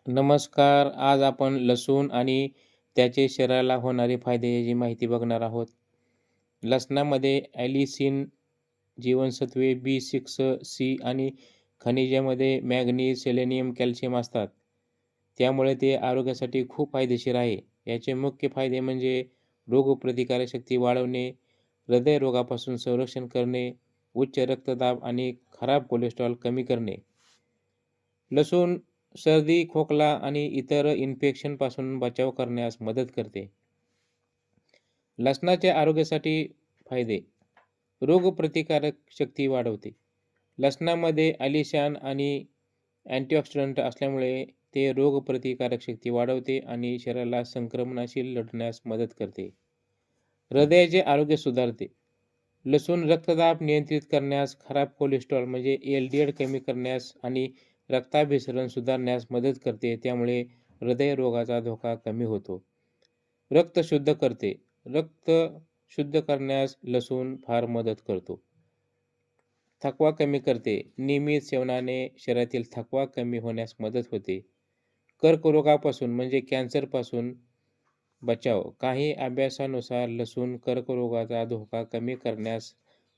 नमस्कार. आज आपण लसूण आणि त्याचे शरीराला होणारे फायदे याची माहिती बघणार आहोत. लसणामध्ये ॲलिसिन, जीवनसत्वे B6, सी आणि खनिजामध्ये मॅग्नीज, सेलेनियम, कॅल्शियम असतात. त्यामुळे ते आरोग्यासाठी खूप फायदेशीर आहे. याचे मुख्य फायदे म्हणजे रोगप्रतिकारक शक्ती वाढवणे, हृदयरोगापासून संरक्षण करणे, उच्च रक्तदाब आणि खराब कोलेस्टेरॉल कमी करणे. लसूण सर्दी, खोकला आणि इतर इन्फेक्शनपासून बचाव करण्यास मदत करते. लसणाचे आरोग्यासाठी फायदे. रोगप्रतिकारक शक्ती वाढवते. लसणामध्ये ॲलिशान आणि अँटीऑक्सिडंट असल्यामुळे ते रोगप्रतिकारक शक्ती वाढवते आणि शरीराला संक्रमणाशी लढण्यास मदत करते. हृदयाचे आरोग्य सुधारते. लसूण रक्तदाब नियंत्रित करण्यास, खराब कोलेस्टेरॉल म्हणजे एल-डी-एल कमी करण्यास आणि रक्ताभिसरण सुधारण्यास मदत करते. त्यामुळे हृदयरोगाचा धोका कमी होतो. रक्त शुद्ध करते. रक्त शुद्ध करण्यास लसूण फार मदत करतो. थकवा कमी करते. नियमित सेवनाने शरीरातील थकवा कमी होण्यास मदत होते. कर्करोगापासून म्हणजे कॅन्सरपासून बचाव. काही अभ्यासानुसार लसूण कर्करोगाचा धोका कमी करण्यास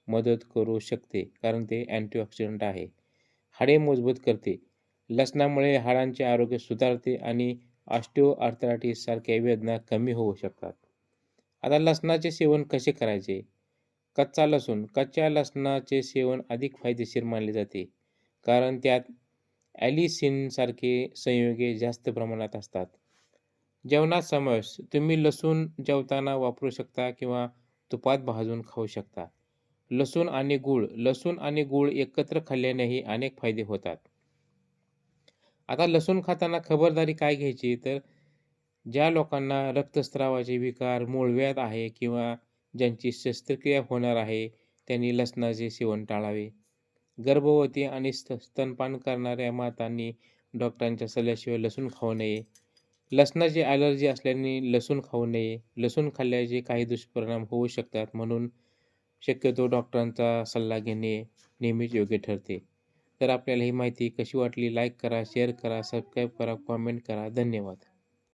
मदत करू शकते, कारण ते अँटीऑक्सिडंट आहे. हाडे मजबूत करते. लसणामुळे हाडांचे आरोग्य सुधारते आणि ऑस्टिओआर्थरायटिस सारख्या वेदना कमी होऊ शकतात. आता लसणाचे सेवन कसे करायचे? कच्चा लसूण. कच्च्या लसणाचे सेवन अधिक फायदेशीर मानले जाते, कारण त्यात ॲलिसिनसारखे संयुगे जास्त प्रमाणात असतात. जेवणात समावेश. तुम्ही लसूण जेवताना वापरू शकता किंवा तुपात भाजून खाऊ शकता. लसूण आणि गूळ. लसूण आणि गूळ एकत्र खाल्ल्यानेही अनेक फायदे होतात. आता लसूण खाताना खबरदारी काय घ्यायची? तर ज्या लोकांना रक्तस्रावाचे विकार, मूळव्याध आहे किंवा ज्यांची शस्त्रक्रिया होणार आहे, त्यांनी लसणाचे सेवन टाळावे. गर्भवती आणि स्तनपान करणाऱ्या मातांनी डॉक्टरांच्या सल्ल्याशिवाय लसूण खाऊ नये. लसणाची ॲलर्जी असल्याने लसूण खाऊ नये. लसूण खाल्ल्याचे काही दुष्परिणाम होऊ शकतात, म्हणून शक्यतो डॉक्टरांचा सल्ला घेणे नेहमीच योग्य ठरते. तर आपल्याला ही माहिती कशी वाटली? लाईक करा, शेअर करा, सबस्क्राईब करा, कॉमेंट करा. धन्यवाद.